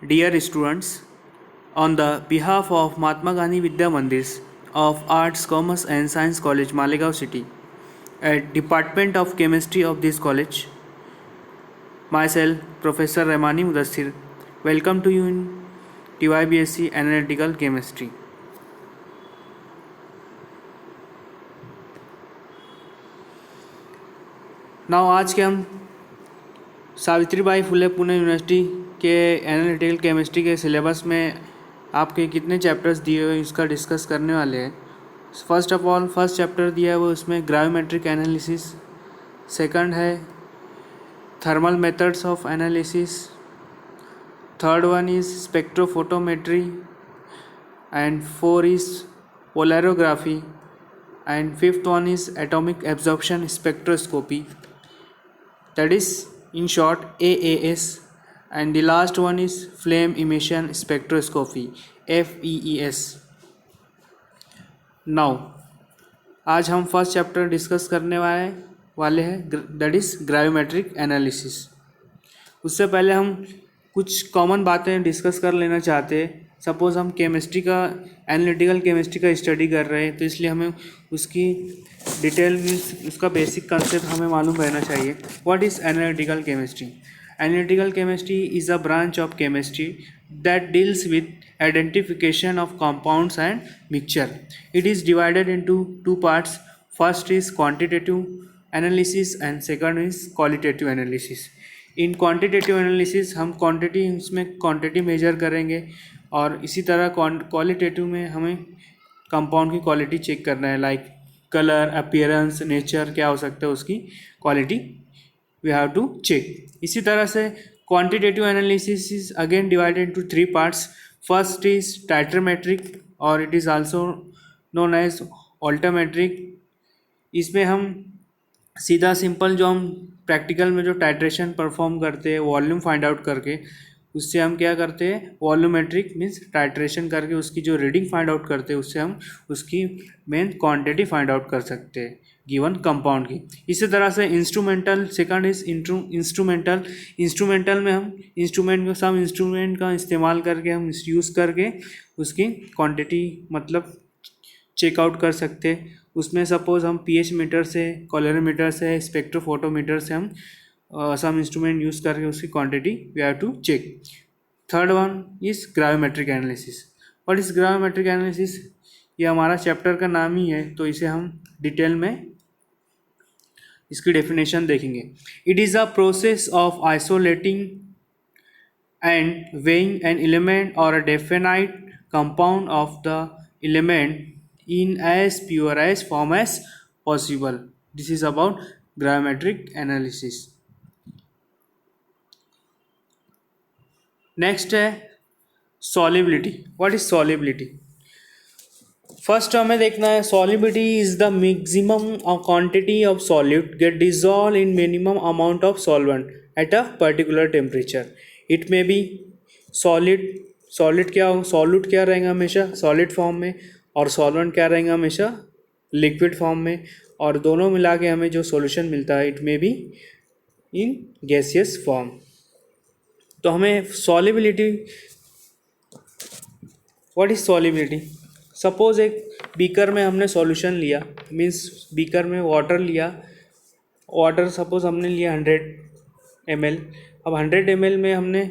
Dear students, on the behalf of Mahatma Gandhi Vidya Mandirs of Arts, Commerce and Science College, Malegaon City, at Department of Chemistry of this college, myself, Professor Rahmani Mudassir, welcome to you in TYBSc Analytical Chemistry. Now आज के हम Savitribai Phule Pune university के analytical chemistry के syllabus में आपके कितने chapters दिए हुए इसका डिस्कस करने वाले हैं. First of all first chapter दिया है वो उसमें ग्राविमेट्रिक एनालिसिस, सेकंड है thermal methods of analysis, third one is spectrophotometry and four is polarography and fifth one is atomic absorption spectroscopy, that is in short AAS, and the last one is flame emission spectroscopy FEES. Now आज हम first chapter discuss करने वाले हैं that is gravimetric analysis. उससे पहले हम कुछ common बातें डिस्कस कर लेना चाहते हैं. सपोज़ हम केमिस्ट्री का एनालिटिकल केमिस्ट्री का स्टडी कर रहे हैं तो इसलिए हमें उसकी डिटेल मीन्स उसका बेसिक कंसेप्ट हमें मालूम रहना चाहिए. What is analytical chemistry? Analytical chemistry is a branch of chemistry that deals with identification of compounds and mixture. It is divided into two parts. First is quantitative analysis and second is qualitative analysis. In quantitative analysis हम quantity उसमें quantity major करेंगे और इसी तरह qualitative में हमें compound की quality check करना है, लाइक कलर, अपीयरेंस, नेचर, क्या हो सकता है उसकी quality we have to check. इसी तरह से quantitative analysis is again divided into three parts. First is titrometric और it is also known as altometric. इसमें हम सीधा सिंपल जो हम प्रैक्टिकल में जो टाइट्रेशन परफॉर्म करते हैं वॉल्यूम फाइंड आउट करके उससे हम क्या करते हैं वॉल्यूमेट्रिक मीन्स टाइट्रेशन करके उसकी जो रीडिंग फाइंड आउट करते हैं उससे हम उसकी मेन क्वांटिटी फाइंड आउट कर सकते हैं गिवन कंपाउंड की. इसी तरह से इंस्ट्रूमेंटल, सेकंड इज इंस्ट्रूमेंटल में हम इंस्ट्रूमेंट का इस्तेमाल करके हम यूज़ करके उसकी क्वांटिटी मतलब चेकआउट कर सकते हैं. उसमें सपोज़ हम pH मीटर से, कैलोरीमीटर से, स्पेक्ट्रोफोटोमीटर से हम सम इंस्ट्रूमेंट यूज़ करके उसकी quantity we have to check. Third one is gravimetric analysis. What is gravimetric analysis? ये हमारा चैप्टर का नाम ही है तो इसे हम डिटेल में इसकी डेफिनेशन देखेंगे. It is a process of isolating and weighing an element और a definite compound of the element in as pure as form as possible. This is about gravimetric analysis. Next है solubility. What is solubility? First हमें देखना है solubility is the maximum quantity of solute get dissolved in minimum amount of solvent at a particular temperature. It may be solid क्या हो, solute क्या रहेगा हमेशा solid form में और सॉल्वेंट क्या रहेंगे हमेशा लिक्विड फॉर्म में, और दोनों मिला के हमें जो सॉल्यूशन मिलता है इट में भी इन गैसियस फॉर्म. तो हमें solubility, what is solubility? Suppose एक बीकर में हमने सॉल्यूशन लिया, मीन्स बीकर में वाटर लिया, वाटर सपोज हमने लिया 100 ml. अब 100 ml में हमने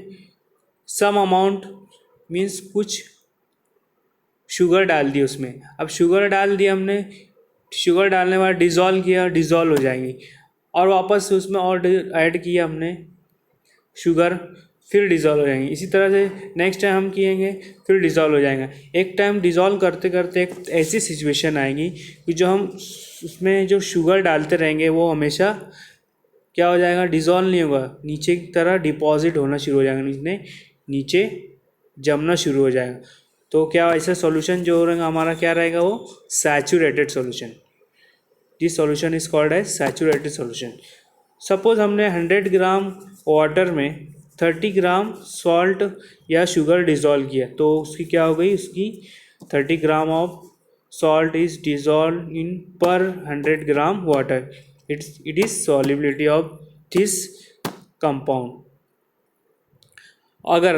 सम अमाउंट मीन्स कुछ शुगर डाल दी उसमें. अब शुगर डाल दिया हमने, शुगर डालने के बाद डिज़ोल्व किया, डिज़ोल्व हो जाएंगी, और वापस उसमें और ऐड किया हमने शुगर, फिर डिज़ोल्व हो जाएंगे. इसी तरह से नेक्स्ट टाइम हम किएंगे फिर डिज़ोल्व हो जाएगा. एक टाइम डिज़ोल्व करते करते एक ऐसी सिचुएशन आएगी कि जो हम उसमें जो शुगर डालते रहेंगे वो हमेशा क्या हो जाएगा, डिज़ोल्व नहीं होगा, नीचे की तरह डिपॉजिट होना शुरू हो जाएगा, नीचे जमना शुरू हो जाएगा. तो क्या ऐसा सॉल्यूशन जो रहेगा हमारा क्या रहेगा, वो saturated solution. This solution is called as saturated solution. Suppose हमने 100 ग्राम वाटर में 30 ग्राम सॉल्ट या शुगर डिज़ोल्व किया तो उसकी क्या हो गई, उसकी 30 gram of salt is dissolve in per 100 gram water. It is solubility of this compound. अगर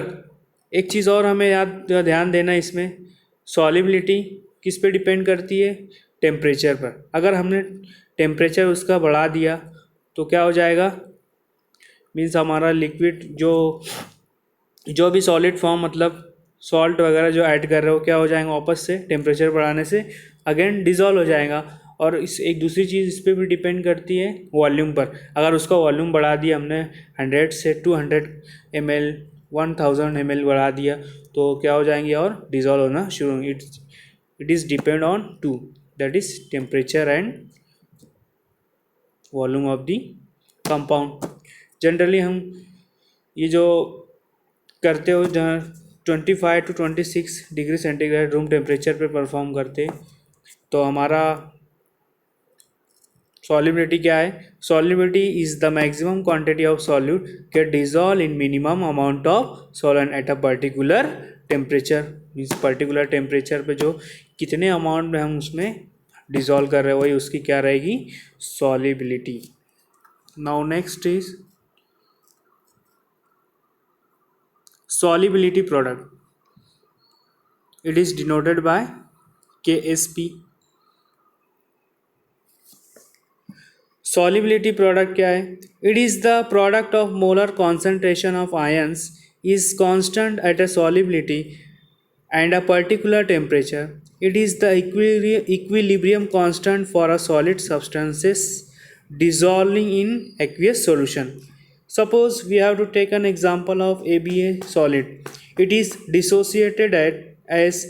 एक चीज़ और हमें ध्यान देना है इसमें, सॉलिबिलिटी किस पे डिपेंड करती है, टेम्परेचर पर। अगर हमने टेम्परेचर उसका बढ़ा दिया तो क्या हो जाएगा, मीन्स हमारा लिक्विड जो भी सॉलिड फॉर्म मतलब सॉल्ट वगैरह जो ऐड कर रहे हो क्या हो जाएगा, वापस से टेम्परेचर बढ़ाने से अगेन डिज़ोल्व हो जाएगा। और इस एक दूसरी चीज़ इस पर भी डिपेंड करती है वॉल्यूम पर। अगर उसका वॉल्यूम बढ़ा दिया हमने 100 से 200 ml 1000 ml बढ़ा दिया तो क्या हो जाएंगे और डिज़ोल्व होना शुरू। It is depend on two, that is temperature and volume of the compound. Generally हम ये जो करते हो जहाँ 25 to 26 degree centigrade room temperature पे परफॉर्म करते, तो हमारा सॉल्युबिलिटी क्या है, solubility is the maximum quantity of solute get dissolve in minimum amount of solvent at a particular temperature. Means particular temperature पे जो कितने अमाउंट में हम उसमें डिजॉल्व कर रहे हैं वही उसकी क्या रहेगी, solubility. Now next is solubility product. It is denoted by KSP. Solubility product क्या है, it is the product of molar concentration of ions is constant at a solubility and a particular temperature. It is the equilibrium constant for a solid substances dissolving in aqueous solution. Suppose we have to take an example of ABA solid. It is dissociated as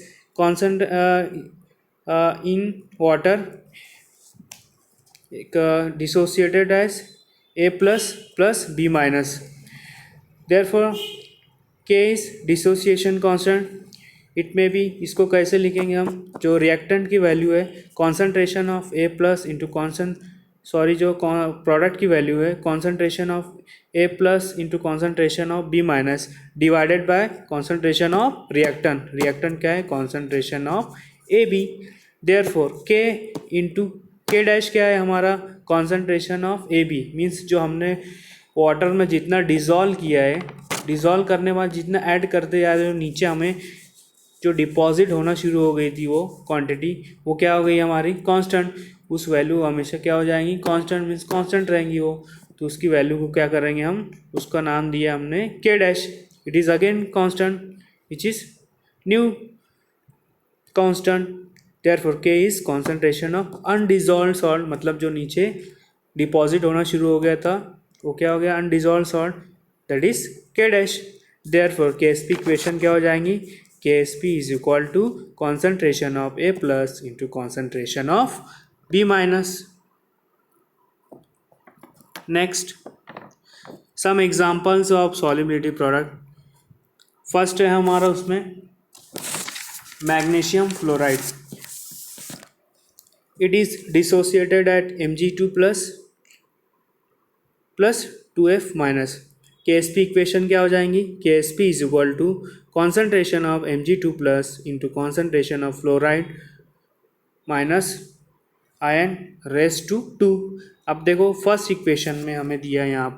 in water, dissociated as A plus B minus. Therefore K is dissociation constant. It में भी इसको कैसे लिखेंगे हम, जो reactant की value है concentration of A plus into जो प्रोडक्ट की वैल्यू है concentration of A plus into concentration of B minus divided by concentration of reactant क्या है, concentration of A B. Therefore K into K dash क्या है हमारा, concentration of A B. Means जो हमने वाटर में जितना डिज़ोल्व किया है, डिज़ोल्व करने बाद जितना ऐड करते जा रहे हो नीचे हमें जो डिपॉजिट होना शुरू हो गई थी वो क्वांटिटी वो क्या हो गई हमारी, कांस्टेंट। उस वैल्यू हमेशा क्या हो जाएंगी, कांस्टेंट, मीन्स कांस्टेंट रहेंगी वो। तो उसकी वैल्यू को क्या करेंगे हम, उसका नाम दिया हमने के dash. It is again constant which is new constant. Therefore के इज़ कॉन्सेंट्रेशन ऑफ अनडिजॉल्व्ड सॉल्ट, मतलब जो नीचे डिपॉजिट होना शुरू हो गया था वो क्या हो गया, अनडिजॉल्व्ड सॉल्ट, दैट इज़ के डैश। देयरफॉर केएसपी इक्वेशन क्या हो जाएंगी, KSP is equal to concentration of A plus into concentration of B minus. Next, some examples of solubility product. First है हमारा उसमें magnesium fluoride. It is dissociated at Mg2 plus 2F minus. KSP equation क्या हो जाएंगी, KSP is equal to concentration of Mg2 plus into concentration of fluoride minus ion raise to 2. अब देखो first equation में हमें दिया यहाँ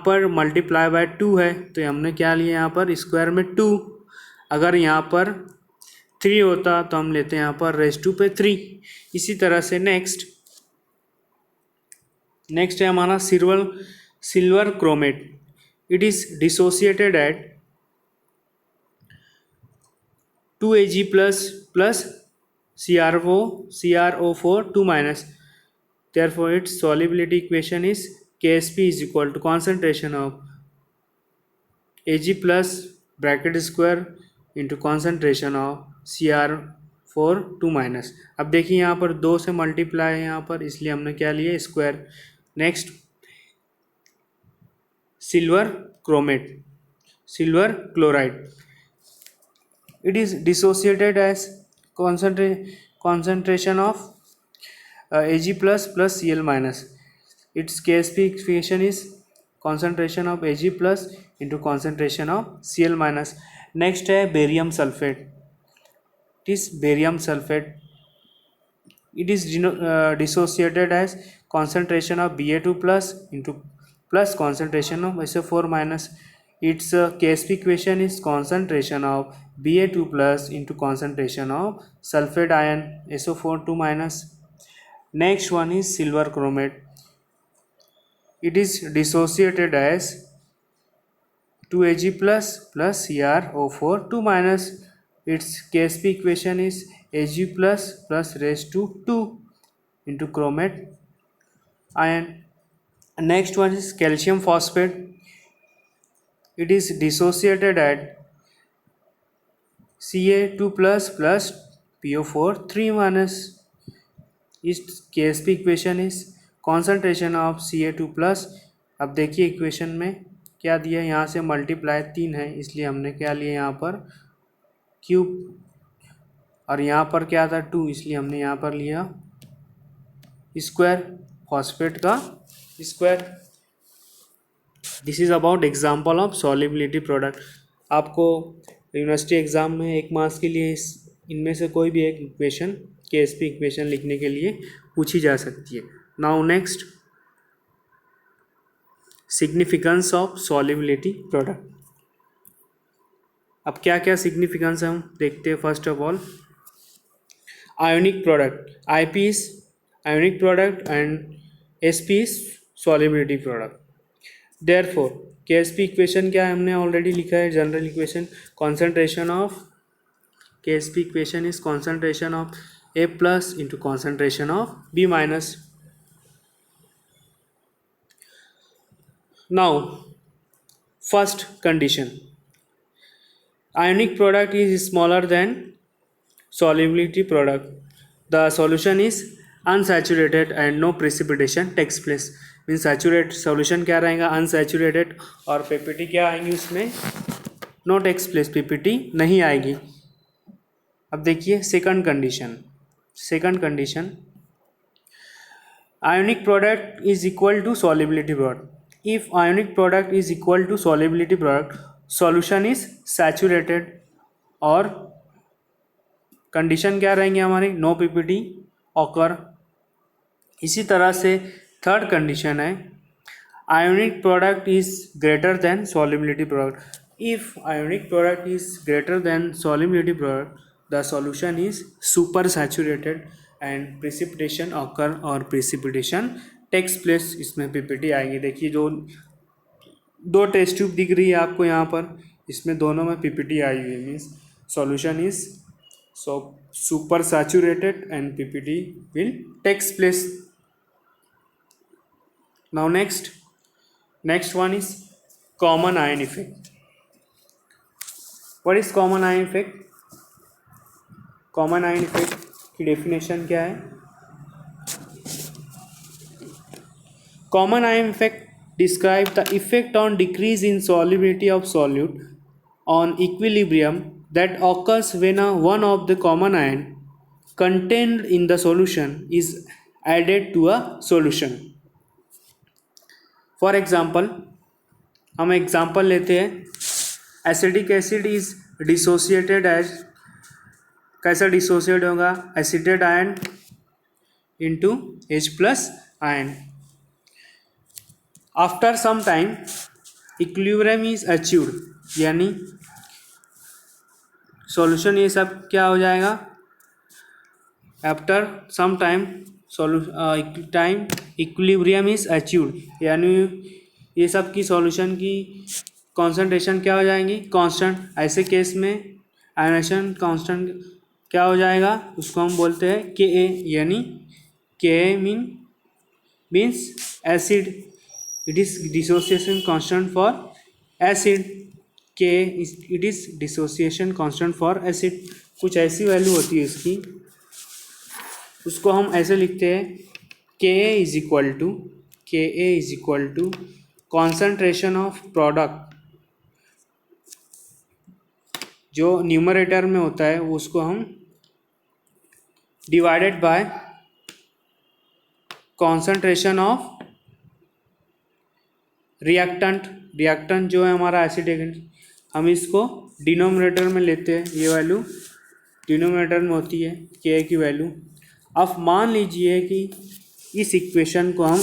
पर मल्टीप्लाई बाय 2 है तो हमने क्या लिया यहाँ पर स्क्वायर में 2. अगर यहाँ पर 3 होता तो हम लेते हैं यहाँ पर रेज टू पे 3. इसी तरह से नेक्स्ट है हमारा silver chromate. It is dissociated at 2Ag plus CrO4 2 minus. Therefore its solubility equation is KSP is equal to concentration of Ag plus bracket square into concentration of Cr4 2 minus. अब देखिए यहाँ पर 2 से multiply है यहाँ पर, इसलिए हमने क्या लिया square. Next silver chloride. It is dissociated as concentration of Ag plus Cl minus. Its KSP equation is concentration of Ag plus into concentration of Cl minus. Next है barium sulfate. It is barium sulfate. It is dissociated as concentration of Ba2 plus into plus concentration of SO4 minus. its KSP equation is concentration of Ba2 plus into concentration of sulfate ion SO4 2 minus. Next one is silver chromate. It is dissociated as 2Ag plus plus CrO4 2 minus. Its KSP equation is Ag plus plus raised to 2 into chromate ion. Next one is calcium phosphate. It is dissociated at Ca2 plus plus PO4 3 minus. its KSP equation is concentration of Ca2 plus. अब देखिए equation में क्या दिया, यहाँ से multiply 3 है इसलिए हमने क्या लिया यहाँ पर क्यूब, और यहाँ पर क्या था 2 इसलिए हमने यहाँ पर लिया स्क्वायर, फॉस्फेट का square. This is about example of solubility product. आपको यूनिवर्सिटी एग्ज़ाम में 1 मार्क्स के लिए इनमें से कोई भी एक इक्वेशन KSP इक्वेशन लिखने के लिए पूछी जा सकती है. Now next, significance of solubility product. अब क्या क्या सिग्निफिकेंस हम देखते हैं. First of all ionic product, IP is ionic product and SP is solubility product. Therefore KSP equation क्या है, हमने ऑलरेडी लिखा है general equation. Concentration of KSP equation is concentration of A plus into concentration of B minus. Now first condition, ionic product is smaller than solubility product. The solution is unsaturated and no precipitation takes place. Means saturate solution क्या रहेगा, unsaturated, और PPT क्या आएंगी उसमें, know takes place, PPT नहीं आएगी. अब देखिए second condition, ionic product is equal to solubility product. If ionic product is equal to solubility product, solution is saturated, और कंडीशन क्या रहेंगे हमारी, नो पीपीटी ऑकर. इसी तरह से थर्ड कंडीशन है, ionic product is greater than solubility product. If ionic product is greater than solubility product, the solution is super saturated and precipitation occur और precipitation takes place. इसमें PPT आएगी. देखिए जो 2 test tube दिख रही है आपको यहाँ पर, इसमें दोनों में पीपीटी आई हुई है. Means solution is super saturated and PPT will takes place. Now next one is common ion effect. What is common ion effect? Common ion effect की डेफिनेशन क्या है. Common ion effect describe the effect on decrease in solubility of solute on equilibrium that occurs when one of the common ion contained in the solution is added to a solution. For example, हम example लेते हैं, acidic acid is dissociated as, कैसा dissociate होगा, acetate ion into H plus ion. After some time equilibrium is achieved, यानी solution ये सब क्या हो जाएगा, after some time equilibrium is achieved, यानी ये सब की सॉल्यूशन की कॉन्सेंट्रेशन क्या हो जाएंगी, कांस्टेंट. ऐसे केस में आयनेशन कांस्टेंट क्या हो जाएगा, उसको हम बोलते हैं Ka, यानी Ka means acid. It is dissociation constant for acid. Ka it is dissociation constant for acid. कुछ ऐसी वैल्यू होती है इसकी, उसको हम ऐसे लिखते हैं Ka is equal to concentration of product. जो न्यूमरेटर में होता है उसको हम divided by concentration of reactant जो है हमारा एसिड एजेंट, हम इसको डिनोमिनेटर में लेते हैं. ये वैल्यू डिनोमिनेटर में होती है Ka की वैल्यू. अब मान लीजिए कि इस इक्वेशन को हम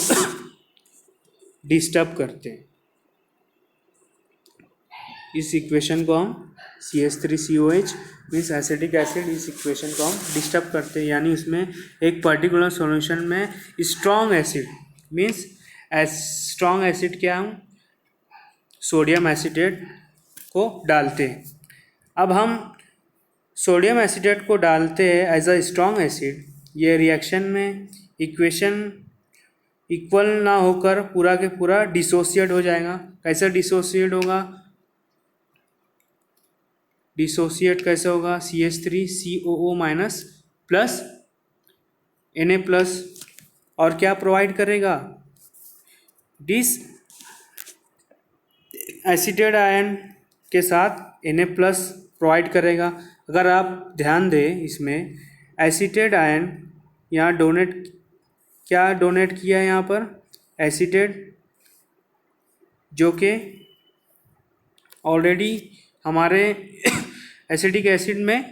डिस्टर्ब करते हैं. इस इक्वेशन को हम CH3COH मीन्स एसिटिक एसिड, इस इक्वेशन को हम डिस्टर्ब करते हैं, यानी उसमें एक पर्टिकुलर सॉल्यूशन में strong acid means strong acid क्या हम सोडियम एसीटेट को डालते हैं। अब हम सोडियम एसीटेट को डालते हैं एज अ स्ट्रॉन्ग एसिड, ये रिएक्शन में इक्वेशन इक्वल ना होकर पूरा के पूरा डिसोसिएट हो जाएगा। कैसे डिसोसिएट होगा? डिसोसिएट कैसे होगा? CH3COO minus plus Na plus और क्या प्रोवाइड करेगा? डिस एसीटेट आयन के साथ Na प्लस प्रोवाइड करेगा। अगर आप ध्यान दें इसमें एसीटेट आयन यहाँ डोनेट किया है यहाँ पर एसीटेट, जो कि ऑलरेडी हमारे एसिटिक एसिड में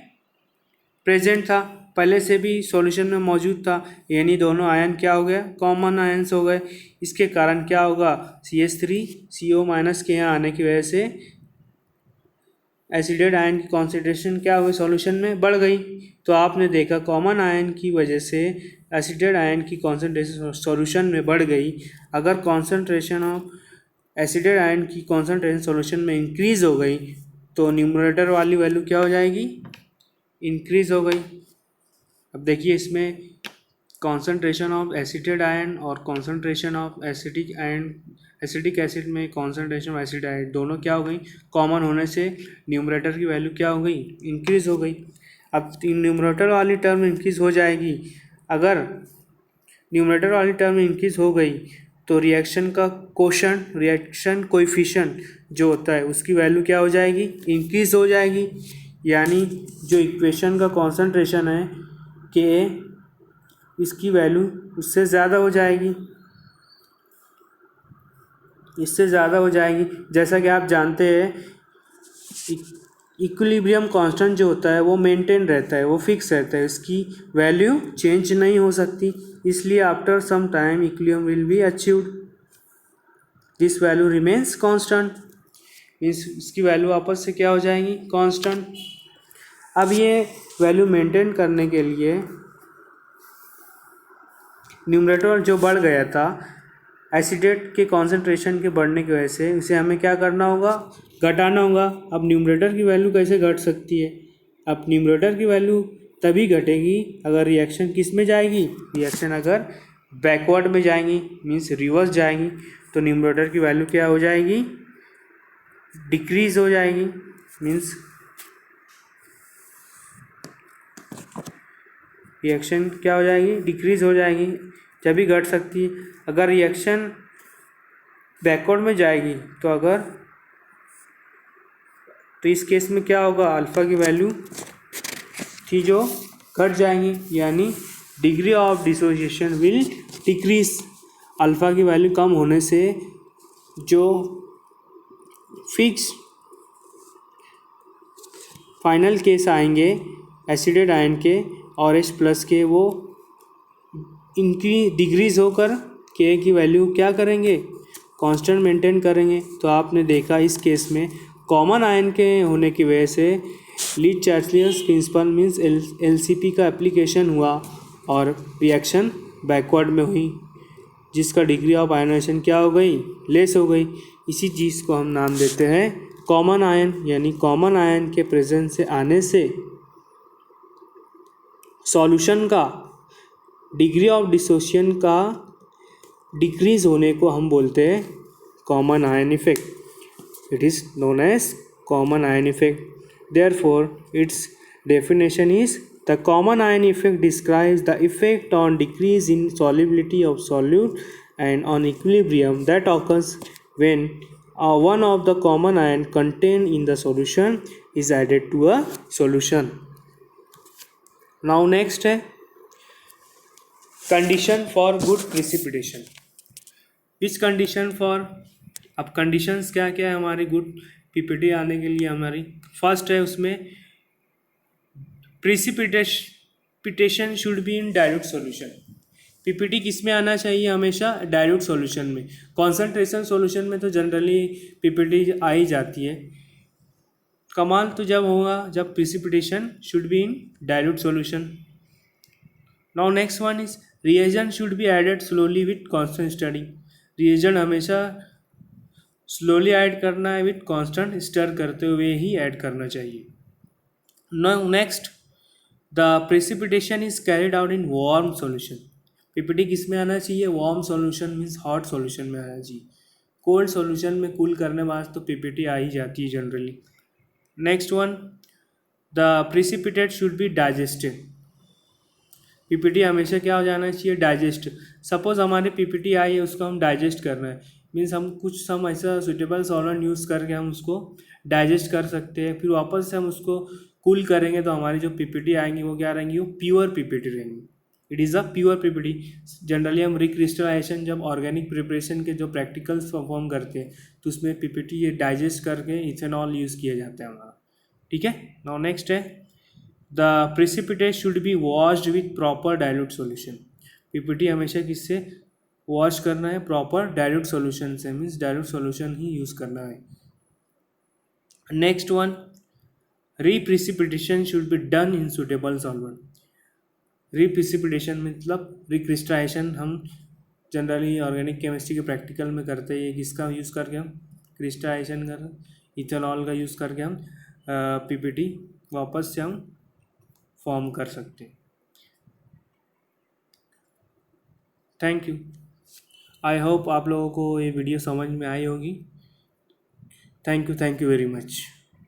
प्रेजेंट था, पहले से भी सॉल्यूशन में मौजूद था, यानी दोनों आयन क्या हो गया? कॉमन आयन्स हो गए। इसके कारण क्या होगा? CH3CO माइनस के यहाँ आने की वजह से एसिडेट आयन की कॉन्सेंट्रेशन क्या हो गई? सॉल्यूशन में बढ़ गई। तो आपने देखा कॉमन आयन की वजह से एसिडेट आयन की कॉन्सेंट्रेशन सॉल्यूशन में बढ़ गई। अगर कॉन्सेंट्रेशन ऑफ एसिडेट आयन की कॉन्सेंट्रेशन सॉल्यूशन में इंक्रीज हो गई तो न्यूमरेटर वाली वैल्यू क्या हो जाएगी? इंक्रीज हो गई। अब देखिए इसमें कॉन्सेंट्रेशन ऑफ एसिटेट आयन और कॉन्सेंट्रेशन ऑफ एसिटिक एसिड में कॉन्सेंट्रेशन ऑफ एसिड आयन दोनों क्या हो गई? कॉमन होने से न्यूमरेटर की वैल्यू क्या हो गई? इंक्रीज हो गई। अब न्यूमरेटर वाली टर्म इंक्रीज हो जाएगी। अगर न्यूमरेटर वाली टर्म इंक्रीज हो गई तो रिएक्शन का कोशंट, रिएक्शन कोएफिशिएंट जो होता है उसकी वैल्यू क्या हो जाएगी? इंक्रीज हो जाएगी। यानी जो इक्वेशन का कॉन्सेंट्रेशन है Ka, इसकी वैल्यू उससे ज़्यादा हो जाएगी, इससे ज़्यादा हो जाएगी। जैसा कि आप जानते हैं इक्विलिब्रियम कांस्टेंट जो होता है वो मेंटेन रहता है, वो फिक्स रहता है, इसकी वैल्यू चेंज नहीं हो सकती। इसलिए after some time equilibrium will be achieved, this value remains constant, means इसकी वैल्यू आपस से क्या हो जाएगी? कांस्टेंट। अब ये वैल्यू मेंटेन करने के लिए न्यूमरेटर जो बढ़ गया था एसिडेट के कॉन्सेंट्रेशन के बढ़ने की वजह से, उसे हमें क्या करना होगा? घटाना होगा। अब न्यूमरेटर की वैल्यू कैसे घट सकती है? अब न्यूमरेटर की वैल्यू तभी घटेगी अगर रिएक्शन किस में जाएगी? रिएक्शन अगर बैकवर्ड में जाएंगी मीन्स रिवर्स जाएंगी तो न्यूमरेटर की वैल्यू क्या हो जाएगी? डिक्रीज हो जाएगी। मीन्स रिएक्शन क्या हो जाएगी? डिक्रीज हो जाएगी, जब भी घट सकती है। अगर रिएक्शन बैकवर्ड में जाएगी तो इस केस में क्या होगा? अल्फ़ा की वैल्यू थी जो घट जाएंगी, यानी degree of dissociation will decrease. Alpha की वैल्यू कम होने से जो फिक्स फाइनल केस आएंगे एसिडेट आयन के और H प्लस के, वो डिक्रीज होकर K की वैल्यू क्या करेंगे? कांस्टेंट मेंटेन करेंगे। तो आपने देखा इस केस में कॉमन आयन के होने की वजह से ली चार्लियस प्रिंसिपल मीन्स LCP का एप्लीकेशन हुआ और रिएक्शन बैकवर्ड में हुई, जिसका डिग्री ऑफ आयनाइजेशन क्या हो गई? लेस हो गई। इसी चीज़ को हम नाम देते हैं कॉमन आयन, यानी कॉमन आयन के प्रेजेंस से आने से सॉल्यूशन का डिग्री ऑफ डिसोसिएशन का डिक्रीज होने को हम बोलते हैं common ion effect. It is known as common ion effect. Therefore its definition is the common ion effect describes the effect on decrease in solubility of solute and on equilibrium that occurs when one of the common ion contained in the solution is added to a solution. Now next है condition for good precipitation. Which condition for, अब conditions क्या क्या है हमारी good PPT आने के लिए? हमारी फर्स्ट है उसमें precipitation should be in dilute solution. PPT किस में आना चाहिए? हमेशा डाइल्यूट सॉल्यूशन में। कॉन्सेंट्रेशन सॉल्यूशन में तो जनरली पीपीटी आ ही जाती है, कमाल तो जब होगा जब precipitation should be in dilute solution. Now next one is reagent should be added slowly with constant study. Reagent हमेशा स्लोली ऐड करना है, विथ कांस्टेंट स्टर करते हुए ही ऐड करना चाहिए. Now next, the precipitation is carried out in warm solution. PPT किस में आना चाहिए? Warm solution means hot solution में आना चाहिए. कोल्ड सॉल्यूशन में कूल करने वास्ते तो पीपीटी आ ही जाती है generally. Next one, the precipitate should be digested. PPT हमेशा क्या हो जाना चाहिए? डाइजेस्ट. सपोज हमारे पीपीटी आई है, उसको हम डाइजेस्ट करना है, मीन्स हम कुछ सम ऐसा सुटेबल सॉल्वेंट यूज़ करके हम उसको डाइजेस्ट कर सकते हैं. फिर वापस से हम उसको कूल करेंगे तो हमारी जो पीपीटी आएंगी वो क्या रहेंगी? वो प्योर पीपीटी रहेंगी. It is a pure PPT. Generally हम रिक्रिस्टलाइजेशन जब ऑर्गेनिक प्रिपरेशन के जो प्रैक्टिकल्स परफॉर्म करते हैं तो उसमें पीपीटी ये डाइजेस्ट करके इथेनॉल यूज़ किया जाता है हमारा. ठीक है. नाउ नेक्स्ट है, the precipitate should be washed with proper dilute solution. PPT हमेशा किससे वॉश करना है? प्रॉपर डाइल्यूट सॉल्यूशन से, मीन्स डाइल्यूट सॉल्यूशन ही यूज़ करना है. Next one, reprecipitation should be done in suitable solvent. Reprecipitation मतलब रिक्रिस्टलाइजेशन हम जनरली ऑर्गेनिक केमिस्ट्री के प्रैक्टिकल में करते हैं. किसका यूज़ करके? हम क्रिस्टलाइजेशन कर इथेनॉल का यूज़ करके हम पीपीटी वापस से हम फॉर्म कर सकते हैं. Thank you. आई होप आप लोगों को ये वीडियो समझ में आई होगी. Thank you very much.